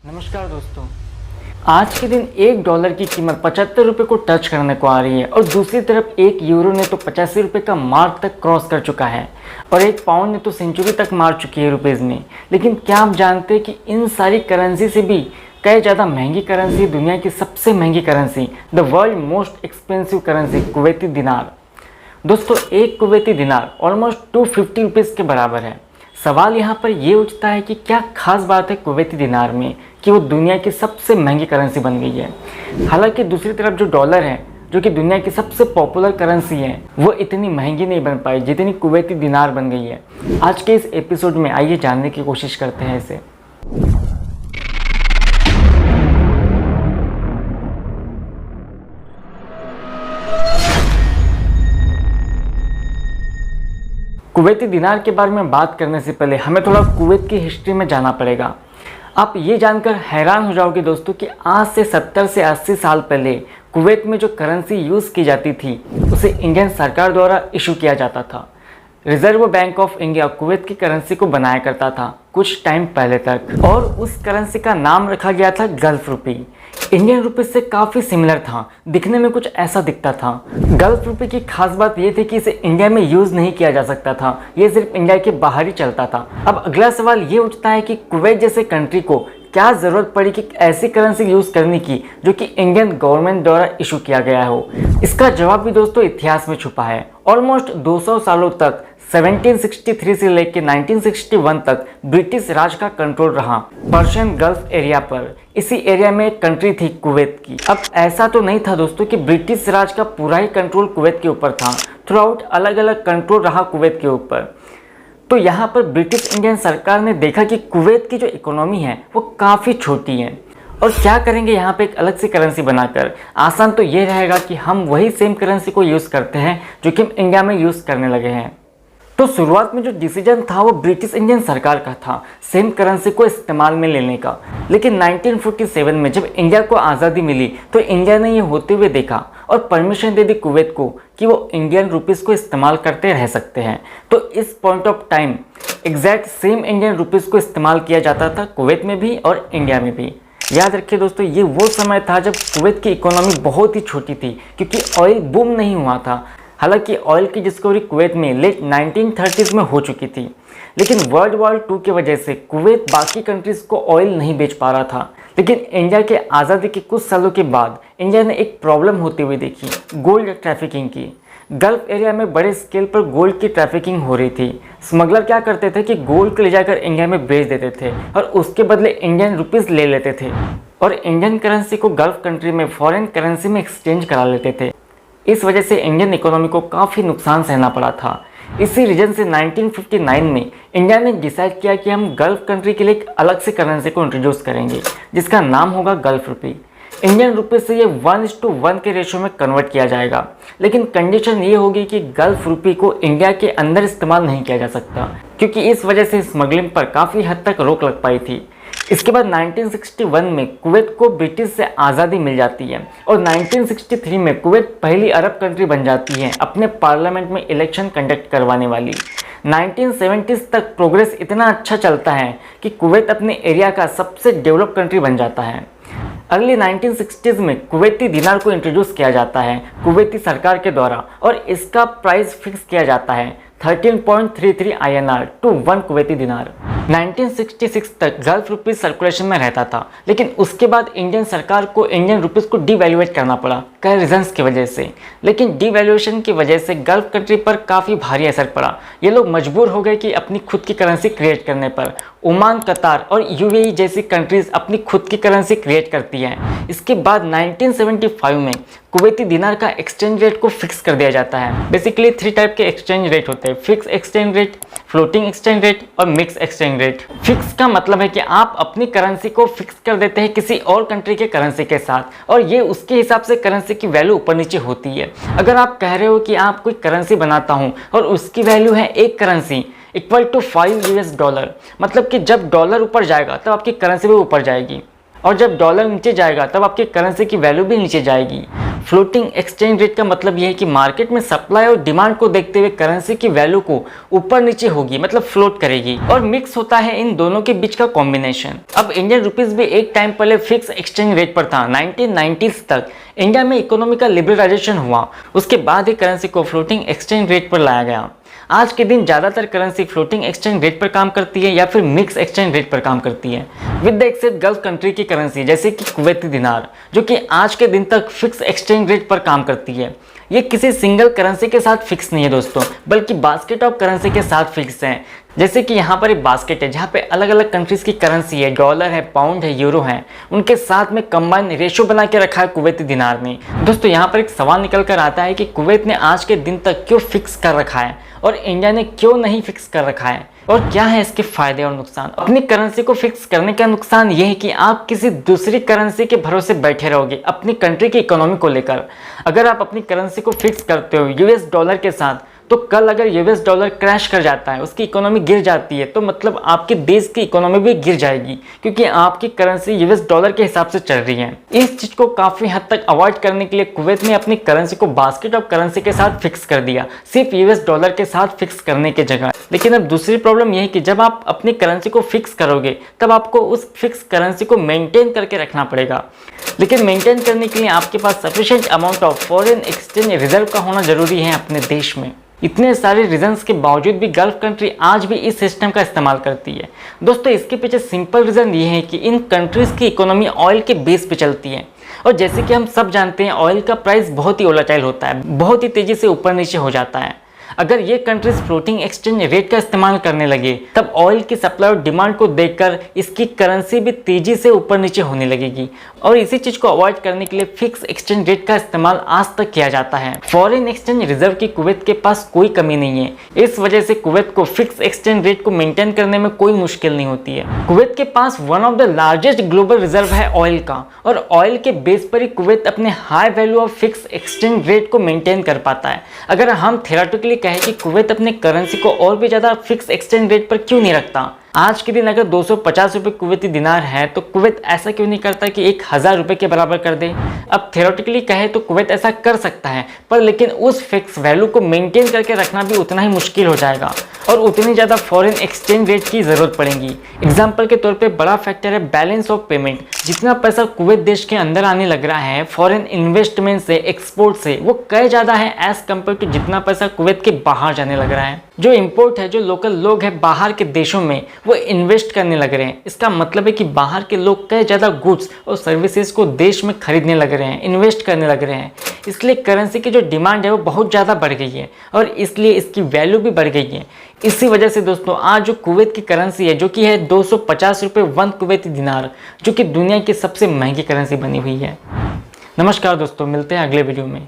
नमस्कार दोस्तों। आज के दिन $1 की कीमत $75 को टच करने को आ रही है और दूसरी तरफ एक यूरो ने तो $85 का मार्क तक क्रॉस कर चुका है और एक पाउंड ने तो सेंचुरी तक मार चुकी है रुपीज़ में। लेकिन क्या आप जानते हैं कि इन सारी करेंसी से भी कई ज़्यादा महंगी करेंसी, दुनिया की सबसे महंगी currency, the world most expensive currency Kuwaiti दिनार। दोस्तों, एक कुवैती दिनार ऑलमोस्ट 250 रुपीज़ के बराबर है। सवाल यहाँ पर ये उठता है कि क्या खास बात है कुवैती दिनार में कि वो दुनिया की सबसे महंगी करेंसी बन गई है। हालांकि दूसरी तरफ जो डॉलर है, जो कि दुनिया की सबसे पॉपुलर करेंसी है, वो इतनी महंगी नहीं बन पाई जितनी कुवैती दिनार बन गई है। आज के इस एपिसोड में आइए जानने की कोशिश करते हैं इसे। कुवैती दिनार के बारे में बात करने से पहले हमें थोड़ा कुवैत की हिस्ट्री में जाना पड़ेगा। आप ये जानकर हैरान हो जाओगे दोस्तों कि आज से 70 से 80 साल पहले कुवैत में जो करेंसी यूज़ की जाती थी उसे इंडियन सरकार द्वारा इशू किया जाता था। Reserve bank of India Kuwait की करेंसी को बनाया करता था कुछ टाइम पहले तक, और उस करेंसी का नाम रखा गया था गल्फ रुपी। इंडियन रुपी से काफ़ी सिमिलर था, दिखने में कुछ ऐसा दिखता था। गल्फ रुपी की खास बात यह थी कि इसे इंडिया में यूज़ नहीं किया जा सकता था, ये सिर्फ इंडिया के बाहर ही चलता था। अब अगला सवाल ये उठता है कि कुवैत जैसे कंट्री को क्या ज़रूरत पड़ी कि ऐसी करेंसी यूज़ करने की जो कि इंडियन गवर्नमेंट द्वारा इशू किया गया हो। इसका जवाब भी दोस्तों इतिहास में छुपा है। ऑलमोस्ट 200 सालों तक 1763 से लेकर 1961 तक ब्रिटिश राज का कंट्रोल रहा पर्शियन गल्फ एरिया पर। इसी एरिया में एक कंट्री थी कुवैत की। अब ऐसा तो नहीं था दोस्तों कि ब्रिटिश राज का पूरा ही कंट्रोल कुवैत के ऊपर था, थ्रू आउट अलग अलग कंट्रोल रहा कुवैत के ऊपर। तो यहाँ पर ब्रिटिश इंडियन सरकार ने देखा कि कुवैत की जो इकोनॉमी है वो काफ़ी छोटी है और क्या करेंगे यहाँ पे एक अलग सी करेंसी बनाकर। आसान तो ये रहेगा कि हम वही सेम करेंसी को यूज़ करते हैं जो कि हम इंडिया में यूज़ करने लगे हैं। तो शुरुआत में जो डिसीजन था वो ब्रिटिश इंडियन सरकार का था सेम करेंसी को इस्तेमाल में लेने का। लेकिन 1947 में जब इंडिया को आज़ादी मिली तो इंडिया ने ये होते हुए देखा और परमिशन दे दी कुवैत को कि वो इंडियन रुपीज़ को इस्तेमाल करते रह सकते हैं। तो इस point of time exact same Indian rupees को इस्तेमाल किया जाता था कुवैत में भी और इंडिया में भी। याद रखिए दोस्तों, ये वो समय था जब कुवैत की इकोनॉमी बहुत ही छोटी थी क्योंकि ऑयल बूम नहीं हुआ था। हालांकि ऑयल की डिस्कवरी कुवैत में लेट 1930s में हो चुकी थी, लेकिन वर्ल्ड वॉर 2 की वजह से कुवैत बाकी कंट्रीज़ को ऑयल नहीं बेच पा रहा था। लेकिन इंडिया के आज़ादी के कुछ सालों के बाद इंडिया ने एक प्रॉब्लम होते हुए देखी, गोल्ड ट्रैफिकिंग की। गल्फ एरिया में बड़े स्केल पर गोल्ड की ट्रैफिकिंग हो रही थी। स्मगलर क्या करते थे कि गोल्ड को ले जाकर इंडिया में बेच देते थे और उसके बदले इंडियन रुपीज़ ले लेते थे और इंडियन करेंसी को गल्फ कंट्री में फॉरेन करेंसी में एक्सचेंज करा लेते थे। इस वजह से इंडियन इकोनॉमी को काफ़ी नुकसान सहना पड़ा था। इसी रीजन से 1959 में इंडिया ने डिसाइड किया कि हम गल्फ कंट्री के लिए एक अलग से करेंसी को इंट्रोड्यूस करेंगे जिसका नाम होगा गल्फ रुपी। इंडियन रुपये से ये 1:1 के रेशो में कन्वर्ट किया जाएगा, लेकिन कंडीशन ये होगी कि गल्फ रुपी को इंडिया के अंदर इस्तेमाल नहीं किया जा सकता क्योंकि इस वजह से स्मगलिंग पर काफ़ी हद तक रोक लग पाई थी। इसके बाद 1961 में कुवैत को ब्रिटिश से आज़ादी मिल जाती है और 1963 में कुवैत पहली अरब कंट्री बन जाती है अपने पार्लियामेंट में इलेक्शन कंडक्ट करवाने वाली। 1970s तक प्रोग्रेस इतना अच्छा चलता है कि कुवैत अपने एरिया का सबसे डेवलप कंट्री बन जाता है। अर्ली 1960s में कुवैती दिनार को इंट्रोड्यूस किया जाता है कुवैती सरकार के द्वारा और इसका प्राइस फिक्स किया जाता है 13.33 INR टू 1 कुवैती दिनार। 1966 तक गल्फ रुपीज़ सर्कुलेशन में रहता था, लेकिन उसके बाद इंडियन सरकार को इंडियन रुपीज़ को डिवैल्यूएट करना पड़ा कई रीजंस की वजह से। लेकिन डिवैल्यूएशन की वजह से गल्फ कंट्री पर काफ़ी भारी असर पड़ा। ये लोग मजबूर हो गए कि अपनी खुद की करेंसी क्रिएट करने पर। ओमान, कतार और UAE जैसी कंट्रीज़ अपनी खुद की करेंसी क्रिएट करती हैं। इसके बाद 1975 में कुवैती दिनार का एक्सचेंज रेट को फिक्स कर दिया जाता है। बेसिकली 3 टाइप के एक्सचेंज रेट होते हैं, fix exchange rate, floating exchange rate और मिक्स एक्सचेंज रेट। फिक्स का मतलब है कि आप अपनी करेंसी को फिक्स कर देते हैं किसी और कंट्री के करेंसी के साथ और ये उसके हिसाब से करेंसी की वैल्यू ऊपर नीचे होती है। अगर आप कह रहे हो कि आप कोई करेंसी बनाता हूँ और उसकी वैल्यू है एक करेंसी इक्वल टू $5, मतलब कि जब डॉलर ऊपर जाएगा तब आपकी करेंसी भी ऊपर जाएगी और जब डॉलर नीचे जाएगा तब आपकी करेंसी की वैल्यू भी नीचे जाएगी। फ्लोटिंग एक्सचेंज रेट का मतलब यह है कि मार्केट में सप्लाई और डिमांड को देखते हुए करेंसी की वैल्यू को ऊपर नीचे होगी, मतलब फ्लोट करेगी, और मिक्स होता है इन दोनों के बीच का कॉम्बिनेशन। अब इंडियन रुपीस भी एक टाइम पहले फिक्स एक्सचेंज रेट पर था। 1990s तक इंडिया में इकोनॉमी का लिबरलाइजेशन हुआ, उसके बाद ही करेंसी को फ्लोटिंग एक्सचेंज रेट पर लाया गया। आज के दिन ज़्यादातर करेंसी फ्लोटिंग एक्सचेंज रेट पर काम करती है या फिर मिक्स एक्सचेंज रेट पर काम करती है, with the except gulf country की करेंसी जैसे कि कुवैती दिनार, जो कि आज के दिन तक फिक्स एक्सचेंज रेट पर काम करती है। ये किसी सिंगल करेंसी के साथ फिक्स नहीं है दोस्तों, बल्कि बास्केट ऑफ करेंसी के साथ फिक्स है। जैसे कि यहाँ पर एक बास्केट है जहाँ पे अलग अलग कंट्रीज की करेंसी है, डॉलर है, पाउंड है, यूरो है, उनके साथ में कंबाइन रेशो बना के रखा है कुवैती दिनार ने। दोस्तों यहाँ पर एक सवाल निकल कर आता है कि कुवैत ने आज के दिन तक क्यों फिक्स कर रखा है और इंडिया ने क्यों नहीं फिक्स कर रखा है, और क्या है इसके फायदे और नुकसान। अपनी करेंसी को फिक्स करने का नुकसान ये है कि आप किसी दूसरी करेंसी के भरोसे बैठे रहोगे अपनी कंट्री की इकोनॉमी को लेकर। अगर आप अपनी करेंसी को फिक्स करते हो यूएस डॉलर के साथ, तो कल अगर यूएस डॉलर क्रैश कर जाता है, उसकी इकोनॉमी गिर जाती है, तो मतलब आपके देश की इकोनॉमी भी गिर जाएगी, क्योंकि आपकी करेंसी यूएस डॉलर के हिसाब से चल रही है। इस चीज को काफी हद तक अवॉइड करने के लिए कुवैत ने अपनी करेंसी को बास्केट ऑफ करेंसी के साथ फिक्स कर दिया, सिर्फ यूएस डॉलर के साथ फिक्स करने की जगह। लेकिन अब दूसरी प्रॉब्लम यह है कि जब आप अपनी करेंसी को फिक्स करोगे तब आपको उस फिक्स करेंसी को मेंटेन करके रखना पड़ेगा। लेकिन मेंटेन करने के लिए आपके पास sufficient amount of foreign exchange reserve का होना जरूरी है अपने देश में। इतने सारे रीजंस के बावजूद भी गल्फ कंट्री आज भी इस सिस्टम का इस्तेमाल करती है। दोस्तों इसके पीछे सिंपल रीज़न ये है कि इन कंट्रीज़ की इकोनॉमी ऑयल के बेस पे चलती है, और जैसे कि हम सब जानते हैं ऑयल का प्राइस बहुत ही वोलेटाइल होता है, बहुत ही तेज़ी से ऊपर नीचे हो जाता है। अगर ये कंट्रीज फ्लोटिंग एक्सचेंज रेट का इस्तेमाल करने लगे तब ऑयल की सप्लाई और डिमांड को देखकर इसकी करेंसी भी तेजी से ऊपर नीचे होने लगेगी, और इसी चीज को अवॉइड करने के लिए फिक्स एक्सचेंज रेट का इस्तेमाल आज तक किया जाता है। फॉरेन एक्सचेंज रिजर्व की कुवैत के पास कोई कमी नहीं है, इस वजह से कुवैत को फिक्स एक्सचेंज रेट को मेंटेन करने में कोई मुश्किल नहीं होती है। कुवैत के पास one of the largest global reserve है ऑयल का, और ऑयल के बेस पर ही कुवैत अपने high value of fix exchange rate को मेंटेन कर पाता है। अगर हम थेराटिकली कहे कि कुवैत अपने करेंसी को और भी ज़्यादा फिक्स एक्सचेंज रेट पर क्यों नहीं रखता, आज के दिन अगर 250 रुपये कुवैती दिनार है तो कुवैत ऐसा क्यों नहीं करता कि 1000 रुपये के बराबर कर दे। अब थेरोटिकली कहे तो कुवैत ऐसा कर सकता है, पर लेकिन उस फिक्स वैल्यू को मेंटेन करके रखना भी उतना ही मुश्किल हो जाएगा और उतनी ज़्यादा फॉरेन एक्सचेंज रेट की ज़रूरत पड़ेगी। एग्जाम्पल के तौर पे बड़ा फैक्टर है बैलेंस ऑफ पेमेंट। जितना पैसा कुवैत देश के अंदर आने लग रहा है फॉरेन इन्वेस्टमेंट से, एक्सपोर्ट से, वो कई ज़्यादा है एज कम्पेयर टू जितना पैसा कुवैत के बाहर जाने लग रहा है। जो इम्पोर्ट है, जो लोकल लोग हैं बाहर के देशों में, वो इन्वेस्ट करने लग रहे हैं। इसका मतलब है कि बाहर के लोग कई ज़्यादा गुड्स और सर्विसेज को देश में खरीदने लग रहे हैं, इन्वेस्ट करने लग रहे हैं। इसलिए करेंसी की जो डिमांड है वो बहुत ज़्यादा बढ़ गई है और इसलिए इसकी वैल्यू भी बढ़ गई है। इसी वजह से दोस्तों आज जो कुवैत की करेंसी है, जो कि है 250 रुपये 1 कुवैती दिनार, जो कि दुनिया की सबसे महंगी करेंसी बनी हुई है। नमस्कार दोस्तों, मिलते हैं अगले वीडियो में।